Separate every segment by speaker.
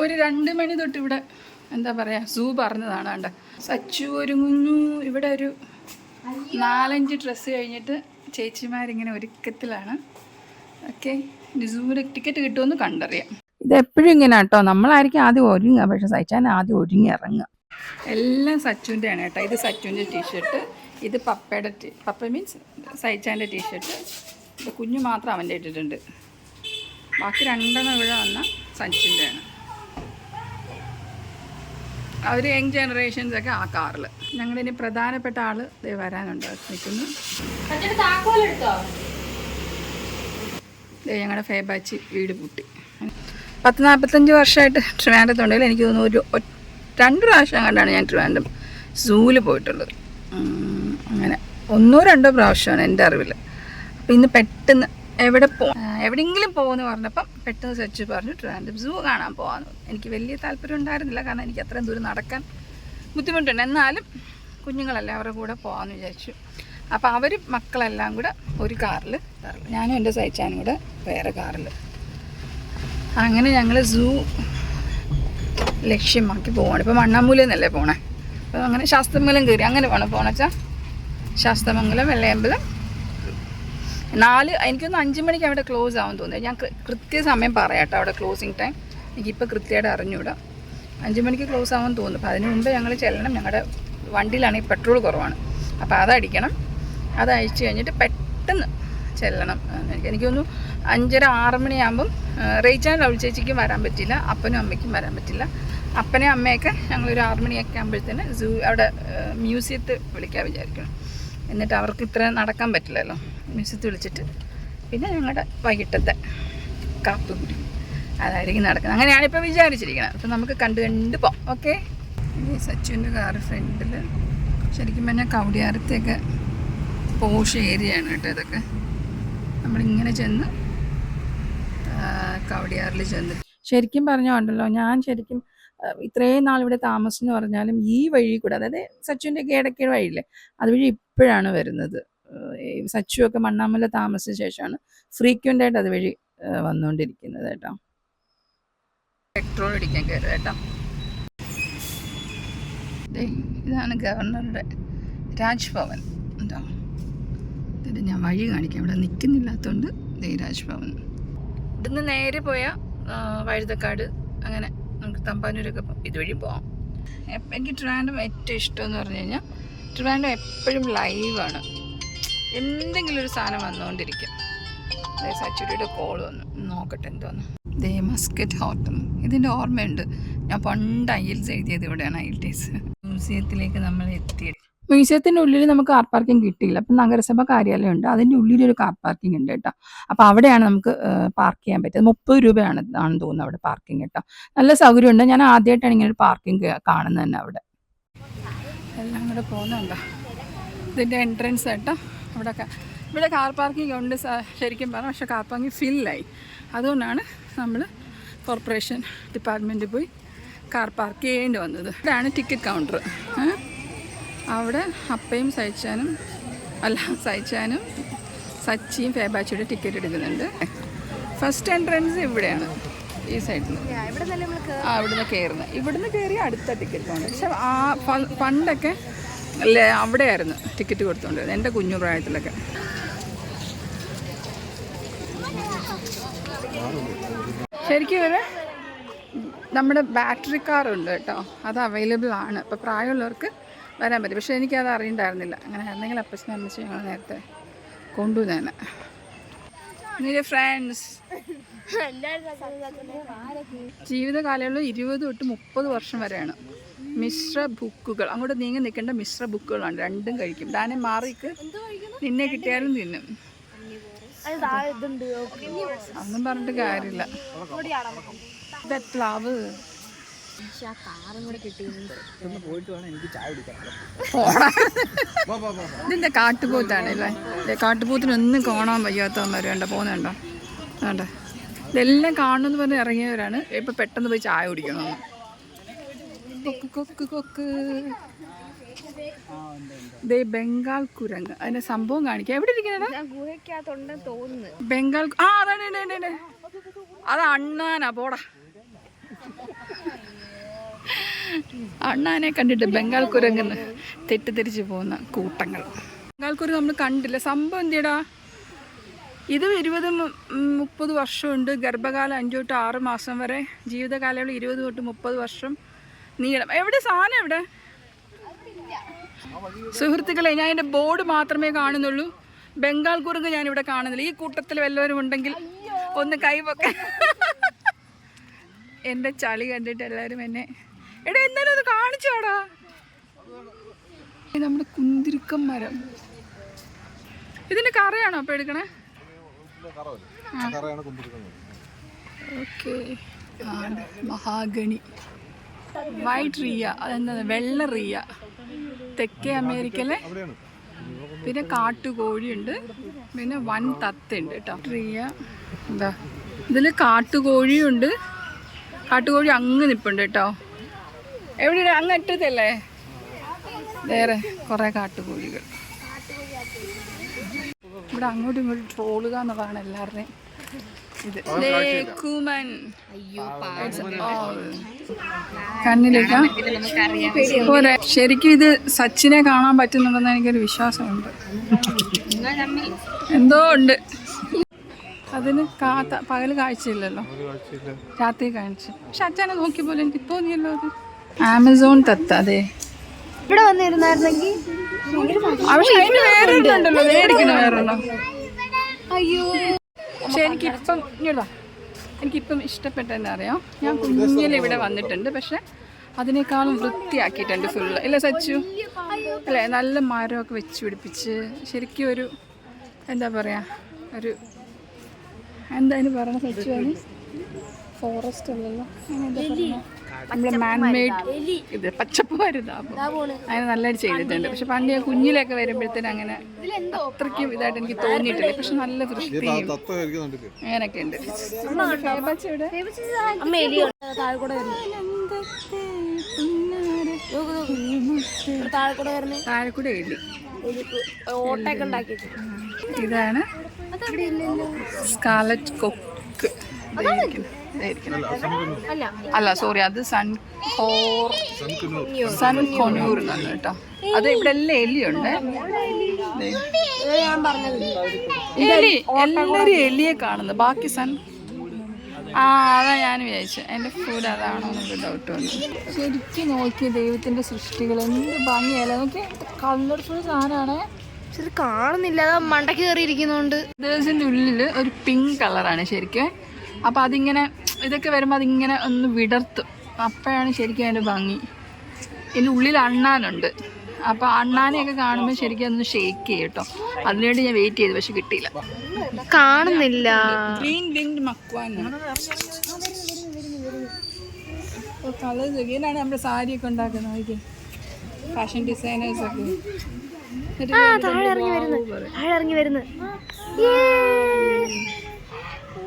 Speaker 1: ഒരു 2 മണി തൊട്ട് ഇവിടെ എന്താ പറയുക സൂ പറഞ്ഞതാണ് കണ്ട. സച്ചു ഒരുങ്ങുന്നു. ഇവിടെ ഒരു 4-5 ഡ്രസ്സ് കഴിഞ്ഞിട്ട് ചേച്ചിമാരിങ്ങനെ ഒരുക്കത്തിലാണ്. ഓക്കെ, സൂവിൻ്റെ ടിക്കറ്റ് കിട്ടുമെന്ന് കണ്ടറിയാം. ഇതെപ്പോഴും ഇങ്ങനെ കേട്ടോ, നമ്മളായിരിക്കും ആദ്യം ഒരുങ്ങുക, പക്ഷെ സച്ചാൻ ആദ്യം ഒരുങ്ങി ഇറങ്ങുക. എല്ലാം സച്ചുവിൻ്റെയാണ് കേട്ടോ. ഇത് സച്ചുവിൻ്റെ ടീഷർട്ട്, ഇത് പപ്പയുടെ പപ്പ മീൻസ് സൈച്ചാൻ്റെ ടീഷർട്ട്, ഇത് കുഞ്ഞു മാത്രം അവൻ്റെ ഇട്ടിട്ടുണ്ട്. ബാക്കി 2 ഇവിടെ വന്ന സച്ചിൻ്റെയാണ്. അവർ യങ് ജനറേഷൻസൊക്കെ ആ കാറിൽ. ഞങ്ങളുടെ ഇനി പ്രധാനപ്പെട്ട ആൾ ദേ വരാനുണ്ട്, നിൽക്കുന്നു. ഞങ്ങളുടെ ഫേബാച്ചി വീട് പൂട്ടി. 40-45 വർഷമായിട്ട് ട്രിവാൻഡ്രത്തുണ്ടെങ്കിൽ എനിക്ക് തോന്നുന്നു ഒരു 2 പ്രാവശ്യം കണ്ടാണ് ഞാൻ ട്രിവാൻഡ്രം സൂവിൽ പോയിട്ടുള്ളത്. അങ്ങനെ 1-2 പ്രാവശ്യമാണ് എൻ്റെ അറിവിൽ. അപ്പോൾ ഇന്ന് പെട്ടെന്ന് എവിടെയെങ്കിലും പോകുമെന്ന് പറഞ്ഞപ്പം പെട്ടെന്ന് സച്ച് പറഞ്ഞു ട്രിവാൻഡ്രം സൂ കാണാൻ പോകാമെന്ന്. എനിക്ക് വലിയ താല്പര്യം ഉണ്ടായിരുന്നില്ല, കാരണം എനിക്ക് അത്രയും ദൂരം നടക്കാൻ ബുദ്ധിമുട്ടുണ്ട്. എന്നാലും കുഞ്ഞുങ്ങളെല്ലാം അവരുടെ കൂടെ പോകാമെന്ന് വിചാരിച്ചു. അപ്പോൾ അവർ മക്കളെല്ലാം കൂടെ ഒരു കാറിൽ, ഞാനും എൻ്റെ സൈച്ചാനും കൂടെ വേറെ കാറിൽ. അങ്ങനെ ഞങ്ങൾ സൂ ലക്ഷ്യമാക്കി പോവാണ്. ഇപ്പോൾ മണ്ണാമൂല എന്നല്ലേ പോണേ. അപ്പോൾ അങ്ങനെ ശാസ്തമംഗലം കയറി അങ്ങനെ പോകണമെച്ചാൽ ശാസ്തമംഗലം, വെള്ളയമ്പലം 4 എനിക്കൊന്ന് 5 മണിക്ക് അവിടെ ക്ലോസ് ആവും തോന്നുന്നത്. ഞാൻ കൃത്യസമയം പറയാം കേട്ടോ, അവിടെ ക്ലോസിങ് ടൈം എനിക്കിപ്പോൾ കൃത്യമായിട്ട് അറിഞ്ഞൂടാ. 5 മണിക്ക് ക്ലോസ് ആവാൻ തോന്നുന്നു. അപ്പോൾ അതിന് മുമ്പ് ഞങ്ങൾ ചെല്ലണം. ഞങ്ങളുടെ വണ്ടിയിലാണെങ്കിൽ പെട്രോൾ കുറവാണ്, അപ്പോൾ അതടിക്കണം. അത് അയച്ചു കഴിഞ്ഞിട്ട് പെട്ടെന്ന് ചെല്ലണം. എനിക്കൊന്നു 5:30-6 മണിയാകുമ്പം റേച്ചാൻ ലവ് ചേച്ചിക്കും വരാൻ പറ്റില്ല, അപ്പനും അമ്മയ്ക്കും വരാൻ പറ്റില്ല. അപ്പനെ അമ്മയൊക്കെ ഞങ്ങളൊരു 6 മണിയൊക്കെ ആകുമ്പോഴത്തേന് സൂ അവിടെ മ്യൂസിയത്തിൽ വിളിക്കാൻ വിചാരിക്കണം. എന്നിട്ട് അവർക്ക് ഇത്ര നടക്കാൻ പറ്റില്ലല്ലോ, മ്യൂസിയത്തിൽ വിളിച്ചിട്ട് പിന്നെ ഞങ്ങളുടെ വൈകിട്ടത്തെ കാപ്പ് കുടി അതായിരിക്കും നടക്കുന്നത്. അങ്ങനെയാണിപ്പോൾ വിചാരിച്ചിരിക്കുന്നത്. അപ്പോൾ നമുക്ക് കണ്ട് പോകാം. ഓക്കെ, സച്ചുവിൻ്റെ കാറ് ഫ്രണ്ടിൽ. ശരിക്കും പറഞ്ഞാൽ കവടിയാരത്തെയൊക്കെ പോഷ് ഏരിയയാണ് കേട്ടോ ഇതൊക്കെ. നമ്മളിങ്ങനെ ചെന്ന് കവടിയാറിൽ ചെന്ന് ശരിക്കും പറഞ്ഞുണ്ടല്ലോ, ഞാൻ ശരിക്കും ഇത്രയും നാൾ ഇവിടെ താമസിച്ചെന്ന് പറഞ്ഞാലും ഈ വഴി കൂടെ, അതായത് സച്ചുവിൻ്റെ ഇടയ്ക്കുള്ള വഴിയില്ലേ, അതുവഴി ഇപ്പോഴാണ് വരുന്നത്. സച്ചുവൊക്കെ മണ്ണാമല താമസിച്ച ശേഷമാണ് ഫ്രീക്വൻ്റ് ആയിട്ട് അതുവഴി വന്നുകൊണ്ടിരിക്കുന്നത് കേട്ടോ. പെട്രോൾ അടിക്കാൻ കയറുക കേട്ടോ. ഇതാണ് ഗവർണറുടെ രാജ്ഭവൻ. എന്താ ഇത്, ഞാൻ വഴി കാണിക്കാം. ഇവിടെ നിൽക്കുന്നില്ലാത്തതുകൊണ്ട് രാജ്ഭവൻ. ഇവിടുന്ന് നേരെ പോയാൽ വഴുതക്കാട്, അങ്ങനെ നമുക്ക് തമ്പാനൂരൊക്കെ ഇതുവഴി പോകാം. എനിക്ക് ട്രിവാൻഡ്രം ഏറ്റവും ഇഷ്ടമെന്ന് പറഞ്ഞു കഴിഞ്ഞാൽ ട്രിവാൻഡ്രം എപ്പോഴും ലൈവാണ്. എന്തെങ്കിലും ഒരു സാധനം വന്നുകൊണ്ടിരിക്കും. സച്ചുരിയുടെ കോൾ വന്നു, നോക്കട്ടെ എന്തോന്ന്. ദേ മസ്കറ്റ് ഹോട്ടൽ, ഇതിൻ്റെ ഓർമ്മയുണ്ട്. ഞാൻ പണ്ട് IELTS എഴുതിയത് ഇവിടെയാണ്, IELTS. മ്യൂസിയത്തിലേക്ക് നമ്മൾ എത്തിയത്. മ്യൂസിയത്തിൻ്റെ ഉള്ളിൽ നമുക്ക് കാർ പാർക്കിംഗ് കിട്ടിയില്ല. അപ്പം നഗരസഭ കാര്യാലയം ഉണ്ട്, അതിൻ്റെ ഉള്ളിലൊരു കാർ പാർക്കിംഗ് ഉണ്ട് കേട്ടോ. അപ്പോൾ അവിടെയാണ് നമുക്ക് പാർക്ക് ചെയ്യാൻ പറ്റിയത്. 30 രൂപയാണെന്ന് തോന്നുന്നു അവിടെ പാർക്കിംഗ് കേട്ടോ. നല്ല സൗകര്യമുണ്ട്. ഞാൻ ആദ്യമായിട്ടാണ് ഇങ്ങനെ ഒരു പാർക്കിംഗ് കാണുന്നത് തന്നെ അവിടെ. എല്ലാം കൂടെ പോകുന്നുണ്ടോ, ഇതിൻ്റെ എൻട്രൻസ് കേട്ടോ. ഇവിടെ കാർ പാർക്കിംഗ് ഉണ്ട് ശരിക്കും പറഞ്ഞാൽ, പക്ഷേ കാർ പാർക്കിംഗ് ഫില്ലായി. അതുകൊണ്ടാണ് നമ്മൾ കോർപ്പറേഷൻ ഡിപ്പാർട്ട്മെൻറ്റിൽ പോയി കാർ പാർക്ക് ചെയ്യേണ്ടി വന്നത്. ഇതാണ് ടിക്കറ്റ് കൗണ്ടർ. അവിടെ അപ്പയും സച്ചിയും സച്ചിയും ഫേബാച്ചിയുടെ ടിക്കറ്റ് എടുക്കുന്നുണ്ട്. ഫസ്റ്റ് എൻട്രൻസ് ഇവിടെയാണ്, ഈ സൈഡിൽ. ഇവിടുന്ന് കയറുന്നത്, ഇവിടുന്ന് കയറി അടുത്ത ടിക്കറ്റ് കൗണ്ടർ. പക്ഷെ പണ്ടൊക്കെ അല്ലേ അവിടെയായിരുന്നു ടിക്കറ്റ് കൊടുത്തുകൊണ്ടിരുന്നത്, എൻ്റെ കുഞ്ഞു പ്രായത്തിലൊക്കെ. ശരിക്കും ഇവര് നമ്മുടെ ബാറ്ററി കാറുണ്ട് കേട്ടോ, അത് അവൈലബിൾ ആണ്. ഇപ്പോൾ പ്രായമുള്ളവർക്ക് വരാൻ പറ്റും. പക്ഷേ എനിക്കത് അറിയണ്ടായിരുന്നില്ല. അങ്ങനെ ആയിരുന്നെങ്കിൽ അപ്പച്ചനും അമ്മച്ചും ഞങ്ങൾ നേരത്തെ കൊണ്ടുവന്നേനെ. നിന്റെ ഫ്രണ്ട്സ് ജീവിത കാലയളവ് 20 തൊട്ട് 30 വർഷം വരെയാണ്. മിശ്ര ബുക്കുകൾ, അങ്ങോട്ട് നീങ്ങി നിൽക്കേണ്ട മിശ്ര ബുക്കുകളാണ്. രണ്ടും കഴിക്കും. ഡാനെ മാറിക്ക്, നിന്നെ കിട്ടിയാലും തിന്നും. ഒന്നും പറഞ്ഞിട്ട് കാര്യമില്ല. പ്ലാവ് ഇതിന്റെ കാട്ടുപോത്താണല്ലേ. കാട്ടുപോത്തിനൊന്നും കാണാൻ വയ്യാത്തവന്മാർ വേണ്ട പോകുന്നുണ്ടോ വേണ്ട. ഇതെല്ലാം കാണണമെന്ന് പറഞ്ഞ് ഇറങ്ങിയവരാണ് ഇപ്പൊ പെട്ടെന്ന് പോയി ചായ കുടിക്കണമെന്ന്. കൊക്ക് കൊക്ക് കൊക്ക്. ബംഗാൾ കുരങ്ങ്, അതിന്റെ സംഭവം കാണിക്കാം. എവിടെ ഇരിക്കുന്ന ബംഗാൾ? അതാണ് അത് അണ്ണാനാ. പോടാ, അണ്ണാനെ കണ്ടിട്ട് ബംഗാൾ കുരങ്ങെന്ന് തെറ്റിദ്ധരിച്ച് പോകുന്ന കൂട്ടങ്ങൾ. ബംഗാൾ കുരങ്ങ് നമ്മൾ കണ്ടില്ല. സംഭവം എന്തിയടാ, ഇത് 20-30 വർഷമുണ്ട്. ഗർഭകാലം 5 തൊട്ട് 6 മാസം വരെ, ജീവിതകാലയളവ് 20 തൊട്ട് 30 വർഷം നീളം. എവിടെ സാധനം എവിടെ? സുഹൃത്തുക്കളെ, ഞാൻ എൻ്റെ ബോർഡ് മാത്രമേ കാണുന്നുള്ളൂ. ബംഗാൾ കുരങ്ങ് ഞാനിവിടെ കാണുന്നില്ല. ഈ കൂട്ടത്തിൽ വല്ലവരും ഉണ്ടെങ്കിൽ ഒന്ന് കൈവൊക്കെ. എൻ്റെ ചളി കണ്ടിട്ട് എല്ലാവരും എന്നെ എടാ എന്നാലും അത് കാണിച്ചോടാ. നമ്മുടെ കുന്തിരിക്കം മരം, ഇതിൻ്റെ കറയാണോ അപ്പോൾ എടുക്കണേ? ഓക്കെ. മഹാഗണി, വൈറ്റ് റിയ, അതെന്താ വെള്ള റിയ, തെക്കേ അമേരിക്കയിലെ. പിന്നെ കാട്ടുകോഴിയുണ്ട്, പിന്നെ വൻ തത്തയുണ്ട് കേട്ടോ. റിയ എന്താ ഇതിൽ കാട്ടുകോഴിയുണ്ട്. കാട്ടുകോഴി അങ്ങ് നിൽപ്പുണ്ട് കേട്ടോ. എവിടെ? അങ്ങ് അറ്റത്തല്ലേ? വേറെ കുറേ കാട്ടുകോഴികൾ. ഇവിടെ അങ്ങോട്ടും ഇങ്ങോട്ടും ട്രോളുക എന്നുള്ളതാണ് എല്ലാവരുടെയും ഇത്. കണ്ണിലേക്കാ പോരെ. ശരിക്കും ഇത് സച്ചിനെ കാണാൻ പറ്റുന്നുണ്ടെന്ന് എനിക്കൊരു വിശ്വാസമുണ്ട്. എന്തോ ഉണ്ട് അതിന്. പകല് കാഴ്ചയില്ലല്ലോ, രാത്രി കാണിച്ചു. പക്ഷെ അച്ഛനെ നോക്കി പോലെ എനിക്ക് തോന്നിയല്ലോ അത്. ആമസോൺ തത്ത. അതെ,
Speaker 2: ഇവിടെ വന്നിരുന്നായിരുന്നെങ്കിൽ.
Speaker 1: പക്ഷെ അതിന് വേറെ ഉണ്ടല്ലോ, മേടിക്കണ വേറെല്ലോ. അയ്യോ, പക്ഷെ എനിക്കിപ്പം ഇഷ്ടപ്പെട്ടെന്ന് അറിയാം. ഞാൻ കുഞ്ഞിൽ ഇവിടെ വന്നിട്ടുണ്ട്, പക്ഷെ അതിനേക്കാളും വൃത്തിയാക്കിയിട്ടുണ്ട് ഫുള്ള്. ഇല്ല സച്ചു അല്ലേ? നല്ല മരമൊക്കെ വെച്ച് പിടിപ്പിച്ച് ശരിക്കും ഒരു എന്താ പറയുക, ഒരു എന്തായാലും പറയണ സച്ചു, അതിന് ഫോറസ്റ്റ് അല്ലല്ലോ, നമ്മുടെ മാൻമെയ്ഡ് ഇത് പച്ചപ്പ് വരുന്ന. അപ്പം അതിന് നല്ലതായിട്ട് ചെയ്തിട്ടുണ്ട്. പക്ഷെ പണ്ട് ഞാൻ കുഞ്ഞിലൊക്കെ വരുമ്പോഴത്തേനും അങ്ങനെ അത്രയ്ക്കും ഇതായിട്ട് എനിക്ക് തോന്നിയിട്ടില്ല. പക്ഷെ നല്ല വൃത്തിയും അങ്ങനെയൊക്കെ ഉണ്ട്. താഴെക്കൂടെ എലി
Speaker 2: ഓട്ടൊക്കെ ഉണ്ടാക്കി.
Speaker 1: ഇതാണ് സ്കാർലറ്റ് കൊക്ക്. അല്ല സോറി, അത് സൺകൊന്യൂർ എന്നാണ് കേട്ടോ. അത് ഇവിടെ എല്ലാം എലിയുണ്ട്. എലി, എല്ലാവരും എലിയെ കാണുന്നത്. ബാക്കി അതാ ഞാൻ വിചാരിച്ചു. എൻ്റെ ഫുഡ് അതാണോ എന്നൊരു ഡൗട്ട് വന്നു. ശരിക്കും നോക്കിയ ദൈവത്തിൻ്റെ സൃഷ്ടികൾ എന്ത് ഭംഗിയല്ല. നോക്കി കളർഫുൾ സാധനമാണ്.
Speaker 2: പക്ഷെ ഇത് കാണുന്നില്ല, അത് മണ്ടയ്ക്ക് കയറിയിരിക്കുന്നുണ്ട്.
Speaker 1: ഇതിൻ്റെ ഉള്ളിൽ ഒരു പിങ്ക് കളറാണ് ശരിക്കും. അപ്പോൾ അതിങ്ങനെ ഇതൊക്കെ വരുമ്പോൾ അതിങ്ങനെ ഒന്ന് വിടർത്തും. അപ്പോഴാണ് ശരിക്കും അതിൻ്റെ ഭംഗി. ഇതിൻ്റെ ഉള്ളിൽ അണ്ണാനുണ്ട്. അപ്പോൾ അണ്ണാനെയൊക്കെ കാണുമ്പോൾ ശരിക്കും അതൊന്ന് ഷേക്ക് ചെയ്യും കേട്ടോ. അതിനുവേണ്ടി ഞാൻ വെയിറ്റ് ചെയ്തു, പക്ഷെ കിട്ടിയില്ല.
Speaker 2: കാണുന്നില്ല.
Speaker 1: Green winged macaw colours. ഇതിനാണ് നമ്മുടെ സാരിയൊക്കെ ഉണ്ടാക്കുന്നത്. ഫാഷൻ ഡിസൈനേഴ്സൊക്കെ
Speaker 2: താഴെ ഇറങ്ങി വരുന്നു.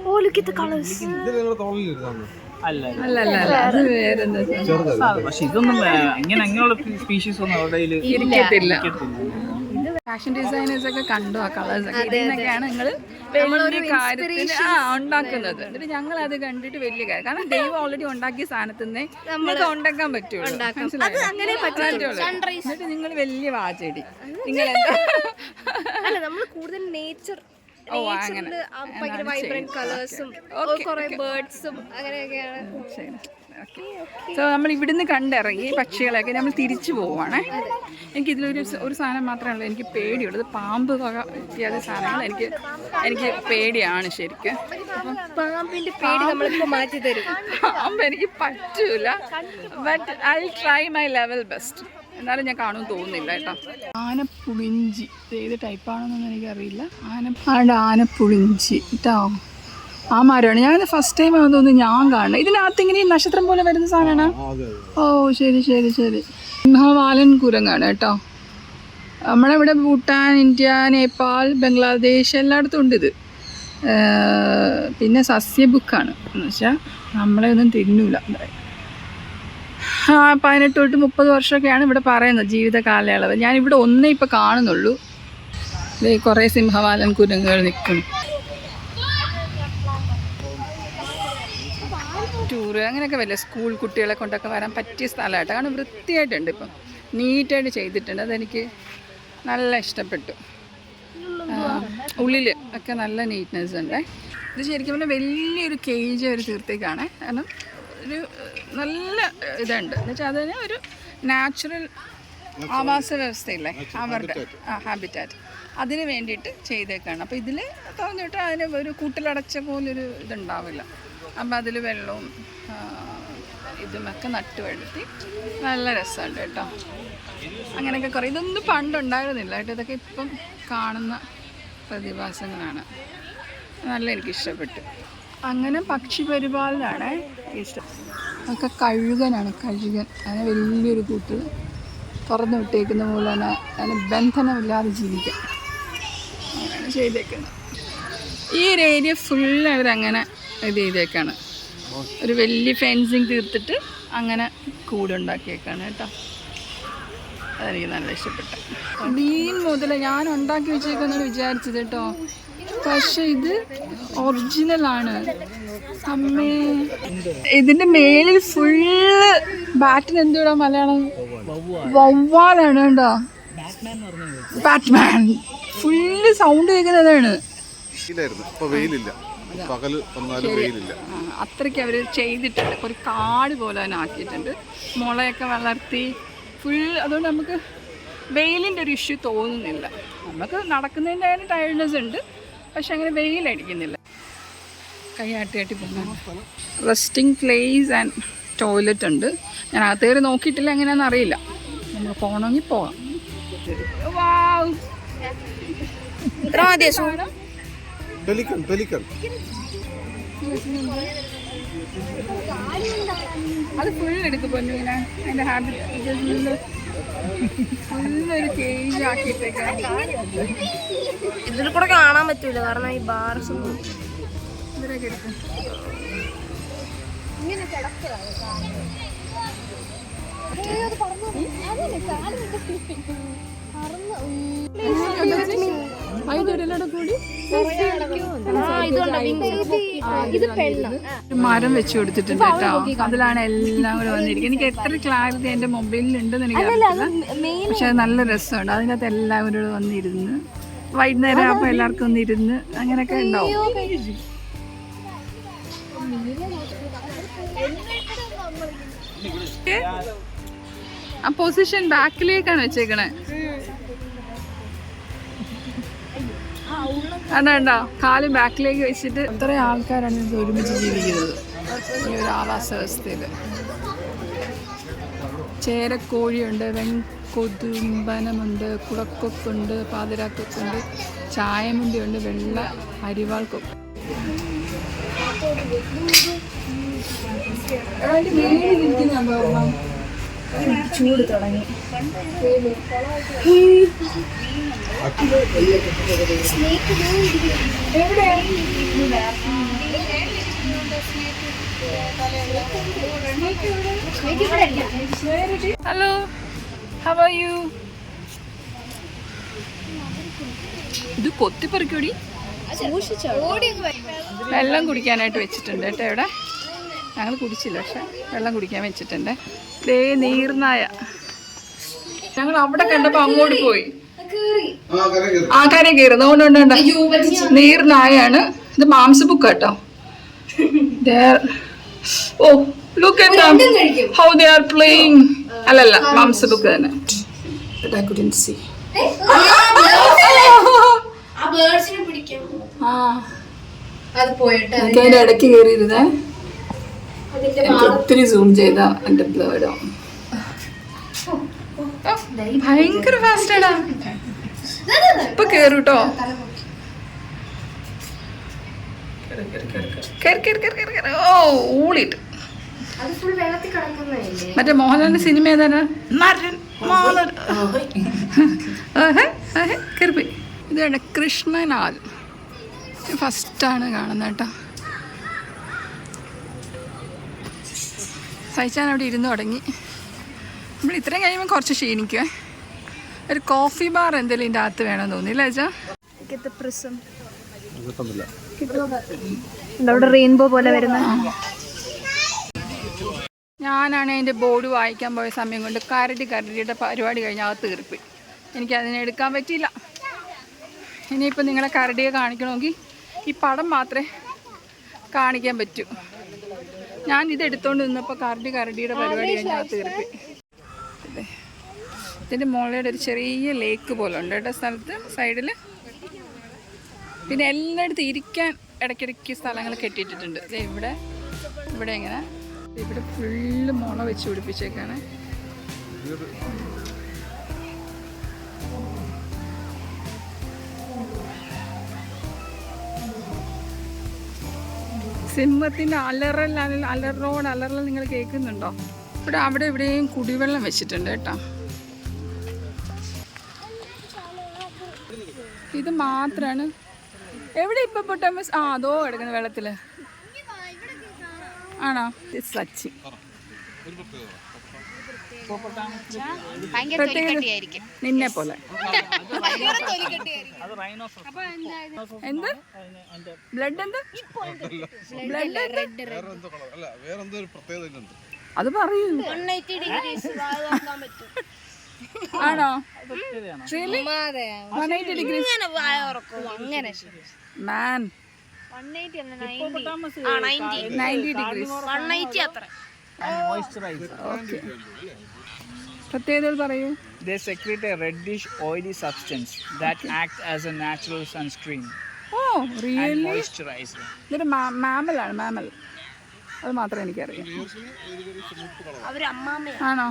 Speaker 2: Oh, look at the colors.
Speaker 1: അല്ല അത് വേറെ.
Speaker 3: പക്ഷെ ഇതൊന്നും അങ്ങനെയുള്ള സ്പീഷീസ് ഒന്നും അവിടെ
Speaker 1: ഇരിക്കത്തില്ല. ഫാഷൻ ഡിസൈനേഴ്സ് ഒക്കെ കണ്ടു ആ കളേഴ്സ് ഒക്കെ. ഇതിനൊക്കെയാണ് നിങ്ങൾ വലിയ കാര്യത്തിന് ഉണ്ടാക്കുന്നത്. എന്നിട്ട് ഞങ്ങൾ അത് കണ്ടിട്ട് വലിയ കാര്യം. കാരണം ദൈവം ഓൾറെഡി ഉണ്ടാക്കിയ സാധനത്തിനെ നിങ്ങൾക്ക് ഉണ്ടാക്കാൻ പറ്റുള്ളൂ. എന്നിട്ട് നിങ്ങൾ വലിയ വാചടി. നിങ്ങൾ
Speaker 2: അല്ല, നമ്മൾ കൂടുതൽ നേച്ചർ ഭയങ്കര വൈബ്രന്റ് കളേഴ്സും കുറെ ബേർഡ്സും അങ്ങനെയൊക്കെയാണ്.
Speaker 1: സോ നമ്മൾ ഇവിടുന്ന് കണ്ടിറങ്ങി പക്ഷികളെയൊക്കെ നമ്മൾ തിരിച്ചു പോവുകയാണേ. എനിക്കിതിലൊരു സാധനം മാത്രമേ ഉള്ളൂ എനിക്ക് പേടിയുള്ളത്. പാമ്പ് വക ഇത്യാദി സാധനങ്ങൾ എനിക്ക് പേടിയാണ് ശരിക്കും.
Speaker 2: പാമ്പിന്റെ പേടി നമ്മളിപ്പോൾ മാറ്റി തരും.
Speaker 1: പാമ്പ് എനിക്ക് പറ്റൂല. But I try my level best. എന്നാലും ഞാൻ കാണുമെന്ന് തോന്നുന്നില്ല കേട്ടോ. ആനപ്പുളിഞ്ചി ഏത് ടൈപ്പാണെന്നൊന്നും എനിക്കറിയില്ല. ആനപ്പുളിഞ്ചി കേട്ടോ. ആ മരമാണ്. ഞാൻ ഫസ്റ്റ് ടൈം ആണെന്ന് ഞാൻ കാണണം. ഇതിനകത്ത് ഇങ്ങനെ നക്ഷത്രം പോലെ വരുന്ന സാധനമാണ്. ഓ ശരി. സിംഹവാലൻ കുരങ്ങാണ് കേട്ടോ. നമ്മളിവിടെ ഭൂട്ടാൻ, ഇന്ത്യ, നേപ്പാൾ, ബംഗ്ലാദേശ് എല്ലായിടത്തും ഉണ്ട് ഇത്. പിന്നെ സസ്യബുക്കാണ് എന്ന് വെച്ചാൽ നമ്മളെ ഒന്നും തിന്നൂല. 18 തൊട്ട് 30 വർഷമൊക്കെയാണ് ഇവിടെ പറയുന്നത് ജീവിത കാലയളവ്. ഞാനിവിടെ ഒന്നേ ഇപ്പോൾ കാണുന്നുള്ളൂ. കുറേ സിംഹവാലൻ കുരങ്ങുകൾ നിൽക്കുന്നു. ടൂറ് അങ്ങനെയൊക്കെ വലിയ സ്കൂൾ കുട്ടികളെ കൊണ്ടൊക്കെ വരാൻ പറ്റിയ സ്ഥലമായിട്ട്. കാരണം വൃത്തിയായിട്ടുണ്ട്, ഇപ്പം നീറ്റായിട്ട് ചെയ്തിട്ടുണ്ട്. അതെനിക്ക് നല്ല ഇഷ്ടപ്പെട്ടു. ഉള്ളിൽ ഒക്കെ നല്ല നീറ്റ്നെസ് ഉണ്ട്. ഇത് ശരിക്കും പറഞ്ഞാൽ വലിയൊരു കേജ് അവർ തീർത്തേക്കാണ്. കാരണം ഒരു നല്ല ഇതുണ്ട് എന്ന് വെച്ചാൽ അതിന് ഒരു നാച്ചുറൽ ആവാസ വ്യവസ്ഥയില്ലേ അവരുടെ ഹാബിറ്റാറ്റ്, അതിന് വേണ്ടിയിട്ട് ചെയ്തേക്കാണ്. അപ്പോൾ ഇതിൽ തുറന്നിട്ട് അതിന് ഒരു കൂട്ടിലടച്ച പോലൊരു ഇതുണ്ടാവില്ല. അപ്പോൾ അതിൽ വെള്ളവും ഇതുമൊക്കെ നട്ടുവഴുത്തി നല്ല രസമുണ്ട് കേട്ടോ. അങ്ങനെയൊക്കെ കുറേ ഇതൊന്നും പണ്ടുണ്ടായിരുന്നില്ല കേട്ടോ. ഇതൊക്കെ ഇപ്പം കാണുന്ന പ്രതിഭാസങ്ങളാണ്. നല്ല എനിക്കിഷ്ടപ്പെട്ടു. അങ്ങനെ പക്ഷി പരിപാലനാണ് ഇഷ്ടം. അതൊക്കെ കഴുകനാണ്, കഴുകൻ. അതിനെ വലിയൊരു കൂട്ട് തുറന്നു വിട്ടേക്കുന്ന പോലെ തന്നെ അതിന് ബന്ധനമില്ലാതെ ജീവിക്കാം അങ്ങനെ ചെയ്തേക്കുന്നത്. ഈ ഒരു ഏരിയ ഫുൾ അവരങ്ങനെ ഇത് ചെയ്തേക്കാണ്. ഒരു വലിയ ഫെൻസിങ് തീർത്തിട്ട് അങ്ങനെ കൂടുണ്ടാക്കിയേക്കാണ് കേട്ടോ. അതെനിക്ക് നല്ല ഇഷ്ടപ്പെട്ടു. മീൻ മുതൽ ഞാൻ ഉണ്ടാക്കി വെച്ചേക്കെന്നാണ് വിചാരിച്ചത് കേട്ടോ. പക്ഷെ ഇത് ഒറിജിനലാണ്. അമ്മേ, ഇതിന്റെ മേളിൽ ഫുള്ള് ബാറ്റിന് എന്തുകൂടാ മലയാളം? വവ്വാലാണ് കേട്ടോ. ബാറ്റ്മാൻ ഫുള്ള് സൗണ്ട് കേൾക്കുന്നതാണ്. അത്രയ്ക്ക് അവർ ചെയ്തിട്ടുണ്ട്. ഒരു കാട് പോലെ തന്നെ ആക്കിയിട്ടുണ്ട്. മുളയൊക്കെ വളർത്തി ഫുൾ. അതുകൊണ്ട് നമുക്ക് വെയിലിൻ്റെ ഒരു ഇഷ്യൂ തോന്നുന്നില്ല. നമുക്ക് നടക്കുന്നതിൻ്റെ അതിന് ടയർഡ്നെസ് ഉണ്ട്, പക്ഷെ അങ്ങനെ വെയിലടിക്കുന്നില്ല. കൈയാട്ടി പോകുന്ന റെസ്റ്റിംഗ് പ്ലേസ് ആൻഡ് ടോയ്ലറ്റ് ഉണ്ട്. ഞാൻ അകത്ത് കയറി നോക്കിയിട്ടില്ല, എങ്ങനെയാണെന്ന് അറിയില്ല. നമ്മൾ പോകണമെങ്കിൽ പോകാം. അത് ഫുൾ എടുക്കും പൊന്നുവിനെ. അതിൻ്റെ ഹാബിറ്റ് ഫുള്ളൊരു കേജ് ആക്കിയിട്ടേക്കാണ്.
Speaker 2: ഇതിൽ കൂടെ കാണാൻ പറ്റൂല, കാരണം ഈ ബാർസ്
Speaker 1: ഇവരൊക്കെ എടുക്കും. മരം വെച്ച് കൊടുത്തിട്ടുണ്ട് കേട്ടോ. അതിലാണ് എല്ലാം കൂടെ വന്നിരിക്കുന്നത്. എനിക്ക് എത്ര ക്ലാരിറ്റി എൻ്റെ മൊബൈലിൽ ഉണ്ടെന്ന് എനിക്ക് അറിയില്ല, പക്ഷെ അത് നല്ല രസമുണ്ട്. അതിനകത്ത് എല്ലാവരും കൂടെ വന്നിരുന്ന് വൈകുന്നേരം ആകുമ്പോൾ എല്ലാവർക്കും ഒന്നിരുന്ന് അങ്ങനെയൊക്കെ ഉണ്ടാവും. ആ പൊസിഷൻ ബാക്കിലേക്കാണ് വെച്ചേക്കണേ. കണ്ടോ, കാല് ബാക്കിലേക്ക് വെച്ചിട്ട്. എത്ര ആൾക്കാരാണ് ഇത് ഒരുമിച്ച് ജീവിക്കുന്നത് ഈ ഒരു ആവാസ വ്യവസ്ഥയിൽ. ചേരക്കോഴിയുണ്ട്, വെൺകൊതുമ്പനമുണ്ട്, കുടക്കൊക്കുണ്ട്, പാതിരാക്കൊക്കുണ്ട്, ചായമുണ്ടിയുണ്ട്, വെള്ള അരിവാൾ കൊക്ക്. ചൂട് തുടങ്ങി. Hello, how are you? ഇത് കൊത്തിപ്പറിക്കൂടി. വെള്ളം കുടിക്കാനായിട്ട് വെച്ചിട്ടുണ്ട് കേട്ടോ ഇവിടെ. ഞങ്ങൾ കുടിച്ചില്ല, പക്ഷെ വെള്ളം കുടിക്കാൻ വെച്ചിട്ടുണ്ട്. ദേ നീർനായ. ഞങ്ങൾ അവിടെ കണ്ടപ്പോ അങ്ങോട്ട് പോയി. ആൾക്കാരെ കയറുന്നതുകൊണ്ടുണ്ട്. നീർനായാണ്. ഇത് മാംസബുക്ക് കേട്ടോ. ഓ, look at them, how they are playing. അല്ലല്ല, മാംസബുക്ക് തന്നെ. I couldn't see. അതിന്റെ ഇടയ്ക്ക് കയറിയിരുന്നേ. എനിക്ക് ഒത്തിരി സൂം ചെയ്ത എന്റെ ബ്ലേഡ് ആവും. ഭയങ്കര ഫാസ്റ്റാടാ. ഇപ്പൊ കേറൂട്ടോ. ഓ, ഊളിട്ട്. മറ്റേ മോഹൻലാലിന്റെ സിനിമ ഏതാണ്? കയറിപ്പോയി. ഇതാണ് കൃഷ്ണനാൽ. ഫസ്റ്റാണ് കാണുന്നത് കേട്ടോ. സഹിച്ചാൻ അവിടെ ഇരുന്ന് തുടങ്ങി. നമ്മൾ ഇത്രയും കഴിയുമ്പോൾ കുറച്ച് ക്ഷീണിക്കുവേ. ഒരു കോഫി ബാർ എന്തെങ്കിലും ഇതിൻ്റെ അകത്ത് വേണമെന്ന് തോന്നിയില്ല ചേച്ചാ.
Speaker 2: അവിടെ റെയിൻബോ പോലെ വരുന്ന
Speaker 1: ഞാനാണ് അതിൻ്റെ ബോർഡ് വായിക്കാൻ പോയ സമയം കൊണ്ട് കരടിയുടെ പരിപാടി കഴിഞ്ഞ് അകത്ത് കയറിപ്പോയി. എനിക്കതിനെ എടുക്കാൻ പറ്റിയില്ല. ഇനിയിപ്പോൾ നിങ്ങളെ കരടിയെ കാണിക്കണമെങ്കിൽ ഈ പടം മാത്രമേ കാണിക്കാൻ പറ്റൂ. ഞാൻ ഇതെടുത്തോണ്ട് നിന്നപ്പോൾ കരടിയുടെ പരിപാടി കഴിഞ്ഞ് അകത്ത് കയറിപ്പോയി. ഇതിൻ്റെ മുകളിൽ ഒരു ചെറിയ ലേക്ക് പോലെ ഉണ്ട് കേട്ടോ സ്ഥലത്ത് സൈഡിൽ. പിന്നെ എല്ലായിടത്തും ഇരിക്കാൻ ഇടയ്ക്കിടയ്ക്ക് സ്ഥലങ്ങൾ കെട്ടിയിട്ടിട്ടുണ്ട്. ഇവിടെ ഇങ്ങനെ ഇവിടെ ഫുള്ള് മുള വെച്ച് പിടിപ്പിച്ചേക്കാണ്. സിംഹത്തിൻ്റെ അലറൽ നിങ്ങൾ കേൾക്കുന്നുണ്ടോ? അവിടെ ഇവിടെയും കുടിവെള്ളം വെച്ചിട്ടുണ്ട് കേട്ടോ. ഇത് മാത്രമാണ്. എവിടെ ഹിപ്പോപ്പൊട്ടാമസ്? അതോ കിടക്കുന്ന വെള്ളത്തിൽ ആണോ? സച്ചി നിന്നെ പോലെ എന്ത് ബ്ലഡ് എന്ത് അത് പറയൂ. ആണോ? മാൻ 90 ഡിഗ്രീസ്. പ്രത്യേകതകൾ പറയൂ.
Speaker 3: They secrete a reddish oily substance that acts as a natural sunscreen.
Speaker 1: Oh, really?
Speaker 3: And moisturizer.
Speaker 1: ഇതൊരു മാമലാണ്, മാമൽ. അത് മാത്രമേ എനിക്കറിയാം. ആണോ?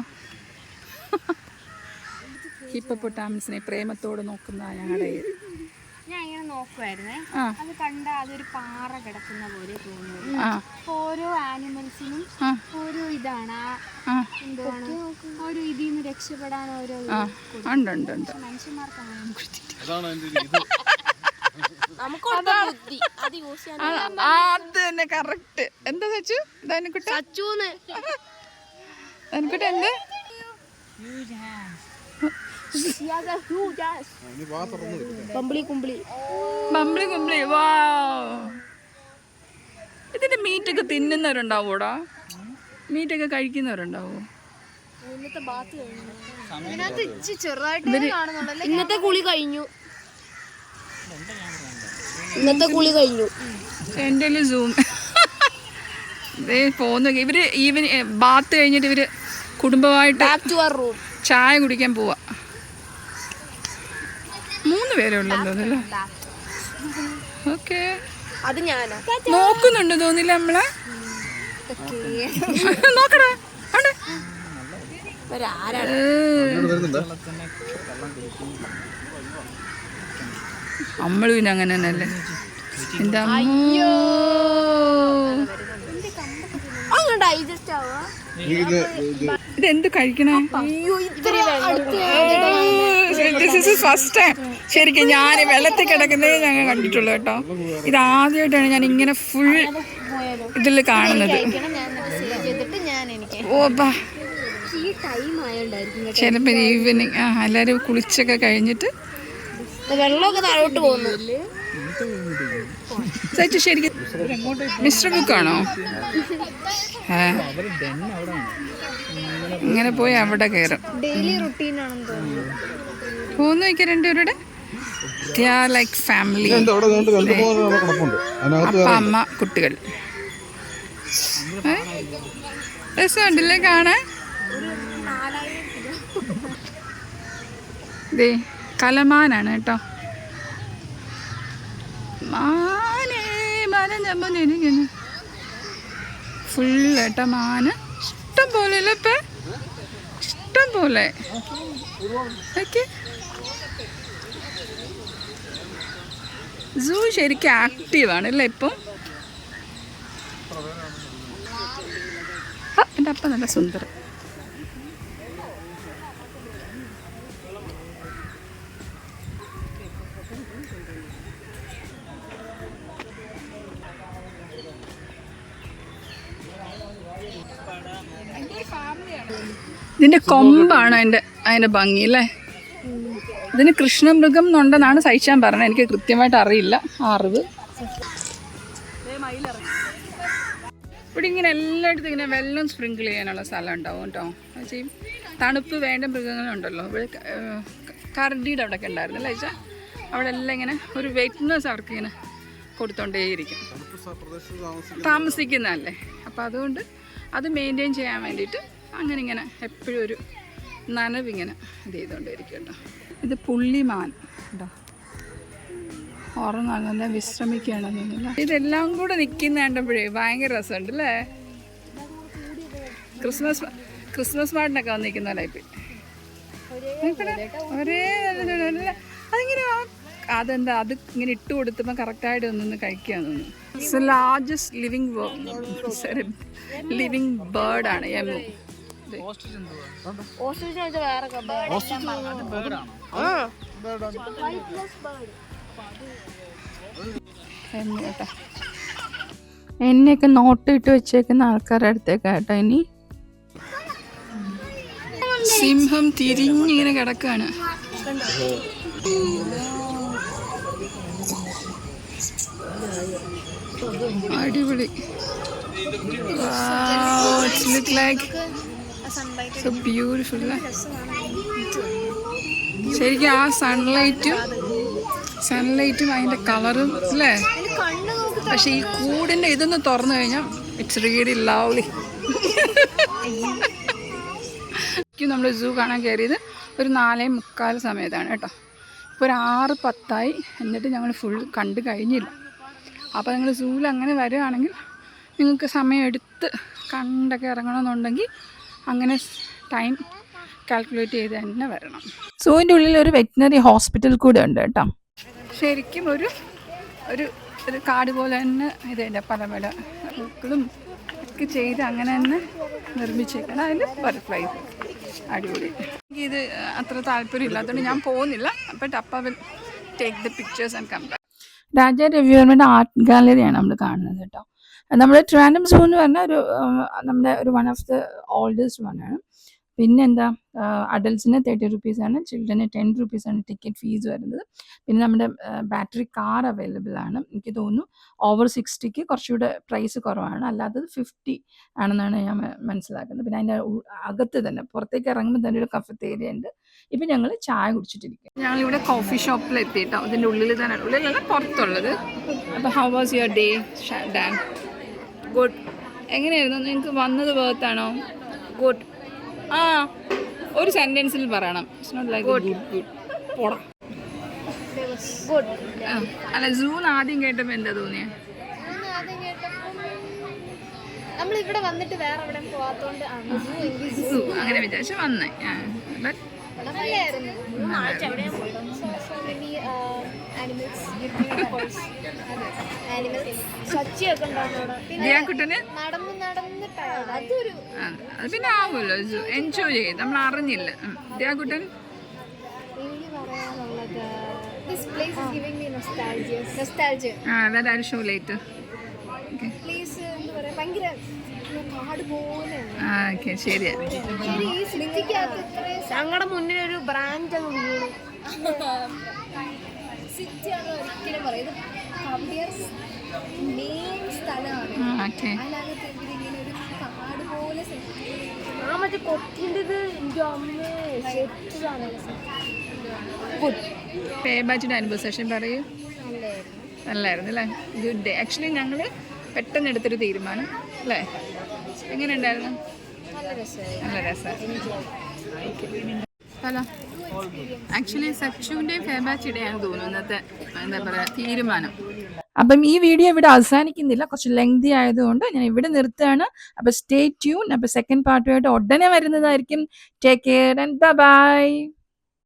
Speaker 1: ഹിപ്പോപ്പൊട്ടാമസിനെ പ്രേമത്തോട് നോക്കുന്ന ഞങ്ങളുടെ
Speaker 2: ഞാൻ ഇങ്ങനെ നോക്കുമായിരുന്നേ. അത് കണ്ട അതൊരു പാറ കിടക്കുന്ന പോലെ തോന്നുന്നു. ഓരോ ആനിമൽസിനും ഓരോ ഇതാണ്, എന്താണ് ഓരോ ഇതിൽ നിന്ന് രക്ഷപ്പെടാൻ ഓരോ
Speaker 1: മനുഷ്യന്മാർക്ക് അത് തന്നെ കറക്റ്റ്. എന്താ സച്ചു? എന്ത് ബംബ്ലി കുംബ്ലി. ഇതിന്റെ മീറ്റൊക്കെ തിന്നുന്നവരുണ്ടാവൂടാ? മീറ്റൊക്കെ കഴിക്കുന്നവരുണ്ടാവോ?
Speaker 2: ഇന്നത്തെ കുളി കഴിഞ്ഞു.
Speaker 1: എൻ്റെ സൂം പോന്ന ഇവര് ബാത്ത് കഴിഞ്ഞിട്ട് ഇവര് കുടുംബമായിട്ട് ചായ കുടിക്കാൻ പോവാ. 3 പേരേ ഉള്ളല്ലോ. ഓക്കെ,
Speaker 2: അത് ഞാനാ
Speaker 1: നോക്കുന്നുണ്ട് തോന്നില്ല നമ്മളെ. നോക്കടാ നമ്മളും പിന്നെ അങ്ങനെ തന്നെയല്ലേ. എൻ്റെ അമ്മോ, ഇതെന്ത് കഴിക്കണേ? ഫസ്റ്റ് ടൈം ശരിക്കും ഞാൻ വെള്ളത്തിൽ കിടക്കുന്നത് ഞങ്ങൾ കണ്ടിട്ടുള്ളൂ കേട്ടോ. ഇതാദ്യമായിട്ടാണ് ഞാൻ ഇങ്ങനെ ഫുൾ ഇതിൽ കാണുന്നത്. ഓ ബാ, ചിലപ്പോൾ ഈവനിങ് എല്ലാവരും കുളിച്ചൊക്കെ കഴിഞ്ഞിട്ട്
Speaker 2: വെള്ളമൊക്കെ താഴോട്ട് പോകുന്നു.
Speaker 1: ശരിക്കും മിസ്റ്റർ ബുക്കാണോ? ഇങ്ങനെ പോയി അവിടെ കയറും.
Speaker 2: ഡെയിലി റുട്ടീൻ ആണെന്ന് തോന്നുന്നു.
Speaker 1: പോന്നു വയ്ക്കുക രണ്ടുപേരുടെ. ലൈക്ക് ഫാമിലി, അപ്പ അമ്മ കുട്ടികൾ. രസമുണ്ടല്ലേ കാണാൻ? ദേ കലമാനാണ് കേട്ടോ. മാനിരിക്കുന്നു ഫുള്ള് കേട്ടോ. മാന് ഇഷ്ടം പോലെ അല്ലേ ഇപ്പം? ഇഷ്ടം പോലെ. ഓക്കെ, സൂ ശരിക്കും ആക്റ്റീവാണ് അല്ലേ ഇപ്പം? എൻ്റെ അപ്പം നല്ല സുന്ദരം. ഇതിൻ്റെ കൊമ്പാണ് അതിൻ്റെ ഭംഗി അല്ലേ? ഇതിന് കൃഷ്ണമൃഗം എന്നുണ്ടെന്നാണ് സഹിച്ചാൻ പറഞ്ഞത്. എനിക്ക് കൃത്യമായിട്ട് അറിയില്ല ആ അറിവ്. ഇവിടെ ഇങ്ങനെ എല്ലായിടത്തും ഇങ്ങനെ വെള്ളം സ്പ്രിങ്കിൾ ചെയ്യാനുള്ള സ്ഥലം ഉണ്ടാവും കേട്ടോ. പക്ഷേ തണുപ്പ് വേണ്ട മൃഗങ്ങളുണ്ടല്ലോ, ഇവിടെ കരടിയുടെ അവിടെയൊക്കെ ഉണ്ടായിരുന്നു അല്ലേ വെച്ചാൽ അവിടെ എല്ലാം ഇങ്ങനെ ഒരു വെറ്റ്നസ് അവർക്ക് ഇങ്ങനെ കൊടുത്തോണ്ടേയിരിക്കും, താമസിക്കുന്നതല്ലേ. അപ്പോൾ അതുകൊണ്ട് അത് മെയിൻറ്റെയിൻ ചെയ്യാൻ വേണ്ടിയിട്ട് അങ്ങനെ ഇങ്ങനെ എപ്പോഴും ഒരു നനവിങ്ങനെ ഇത് ചെയ്തുകൊണ്ടേയിരിക്കും കേട്ടോ. ഇത് പുള്ളിമാൻ കേട്ടോ, ഉറങ്ങാനല്ല വിശ്രമിക്കുകയാണെന്നൊന്നുമില്ല. ഇതെല്ലാം കൂടെ നിൽക്കുന്ന കണ്ടപ്പോഴേ ഭയങ്കര രസമുണ്ട് അല്ലേ. ക്രിസ്മസ് പാട്ടിനൊക്കെ വന്നിരിക്കുന്നല്ലേ ഇപ്പം. ഒരേ അതിങ്ങനെ അതെന്താ അത് ഇങ്ങനെ ഇട്ട് കൊടുത്തപ്പോൾ കറക്റ്റായിട്ട് ഒന്നൊന്ന് കഴിക്കാൻ തോന്നുന്നു. ഇറ്റ്സ് ദ ലാർജസ്റ്റ് ലിവിങ് ബേർഡാണ് എമു. എന്നെയൊക്കെ നോട്ടിട്ട് വെച്ചേക്കുന്ന ആൾക്കാരുടെ അടുത്തേക്ക് കേട്ടോ. ഇനി സിംഹം തിരിഞ്ഞിങ്ങനെ കിടക്കാണ്. അടിപൊളി. Look like so beautiful. ശരിക്കും ആ സൺലൈറ്റും അതിൻ്റെ കളറും അല്ലേ. പക്ഷെ ഈ കൂടിൻ്റെ ഇതൊന്ന് തുറന്നു കഴിഞ്ഞാൽ ഇറ്റ്സ് റിയലി ലവ്ലി. നമ്മൾ സൂ കാണാൻ കയറിയത് ഒരു 4:45 സമയത്താണ് കേട്ടോ. ഇപ്പോൾ ഒരു 6:10 എന്നിട്ട് ഞങ്ങൾ ഫുൾ കണ്ടു കഴിഞ്ഞില്ല. അപ്പോൾ നിങ്ങൾ സൂവിൽ അങ്ങനെ വരികയാണെങ്കിൽ നിങ്ങൾക്ക് സമയം എടുത്ത് കണ്ടൊക്കെ ഇറങ്ങണമെന്നുണ്ടെങ്കിൽ അങ്ങനെ ടൈം കാൽക്കുലേറ്റ് ചെയ്ത് തന്നെ വരണം. സൂവിൻ്റെ ഉള്ളിൽ ഒരു വെറ്റിനറി ഹോസ്പിറ്റൽ കൂടെ ഉണ്ട് കേട്ടോ. ശരിക്കും ഒരു കാട് പോലെ തന്നെ ഇതിൻ്റെ പല പൂക്കളും ഒക്കെ ചെയ്ത് അങ്ങനെ തന്നെ നിർമ്മിച്ചേക്കണം. അതിൽ ബട്ടർഫ്ലൈ അടിപൊളി. എനിക്കിത് അത്ര താല്പര്യം ഇല്ലാത്തതുകൊണ്ട് ഞാൻ പോകുന്നില്ല. ബട്ട് അപ്പ will take the pictures and come back. Raja രവിവർമ്മയുടെ ആർട്ട് ഗാലറിയാണ് നമ്മൾ കാണുന്നത് കേട്ടോ. നമ്മുടെ ട്രിവാൻഡ്രം സൂ എന്ന് പറഞ്ഞാൽ നമ്മുടെ ഒരു one of the oldest one ആണ്. പിന്നെന്താ, അഡൽട്ട്സിന് 30 റുപ്പീസാണ്, ചിൽഡ്രന് 10 റുപ്പീസാണ് ടിക്കറ്റ് ഫീസ് വരുന്നത്. പിന്നെ നമ്മുടെ ബാറ്ററി കാർ അവൈലബിൾ ആണ്. എനിക്ക് തോന്നുന്നു ഓവർ 60ക്ക് കുറച്ചുകൂടെ പ്രൈസ് കുറവാണ്, അല്ലാത്തത് 50 ആണെന്നാണ് ഞാൻ മനസ്സിലാക്കുന്നത്. പിന്നെ അതിൻ്റെ അകത്ത് തന്നെ പുറത്തേക്ക് ഇറങ്ങുമ്പോൾ തന്നെ ഒരു കഫറ്റേരിയ ഉണ്ട്. ഇപ്പം ഞങ്ങൾ ചായ കുടിച്ചിട്ടിരിക്കും. ഞങ്ങളിവിടെ കോഫി ഷോപ്പിൽ എത്തിയിട്ടോ. ഇതിൻ്റെ ഉള്ളിൽ തന്നെ, ഉള്ളിലല്ല പുറത്തുള്ളത്. അപ്പോൾ how was your day Dan? Good. എങ്ങനെയായിരുന്നു? നിങ്ങൾക്ക് വന്നത് വേർത്താണോ? ഗുഡ്. ആ, ഒരു സെന്റൻസിൽ പറയണം. അല്ല, സൂന്ന് ആദ്യം കേട്ടപ്പോ എന്താ തോന്നിയ?
Speaker 2: നമ്മളിവിടെ വന്നിട്ട് വേറെ എവിടെ പോവാത്തോണ്ട്
Speaker 1: സൂ അങ്ങനെ വിചാരിച്ചു വന്നേ. അത് പിന്നെ ആവുമല്ലോ, എൻജോയ് ചെയ്ത് നമ്മൾ അറിഞ്ഞില്ല. ദ്യാകുട്ടൻ ഷോ ലേറ്റ്. ശരിയാ.
Speaker 2: ഞങ്ങളുടെ മുന്നിൽ ഒരു ബ്രാൻഡ് ഒരിക്കലും പറയും മെയിൻ സ്ഥലമാണ്. ആ മറ്റേ കൊത്തിൻ്റെത് എൻ്റെ അമ്മേ
Speaker 1: പേബാച്ചിയുടെ അനുഭവ സെഷൻ പറയൂ. നല്ലായിരുന്നു അല്ലേ? Good day. ആക്ച്വലി ഞങ്ങൾ പെട്ടെന്ന് എടുത്തൊരു തീരുമാനം അല്ലേ? എങ്ങനെ ഉണ്ടായിരുന്നു? നല്ല രസമാണ്. ഹലോ, ആക്ച്വലി സച്ചുവിൻ്റെയും ഫേബാച്ചിയുടെയാണ് തോന്നുന്നു ഇന്നത്തെ എന്താ പറയുക തീരുമാനം. അപ്പം ഈ വീഡിയോ ഇവിടെ അവസാനിക്കുന്നില്ല, കുറച്ച് ലെങ്തി ആയതുകൊണ്ട് ഞാൻ ഇവിടെ നിർത്തുകയാണ്. അപ്പോൾ സ്റ്റേ ട്യൂൺ. അപ്പോൾ സെക്കൻഡ് പാർട്ടുമായിട്ട് ഉടനെ വരുന്നതായിരിക്കും. Take care and by.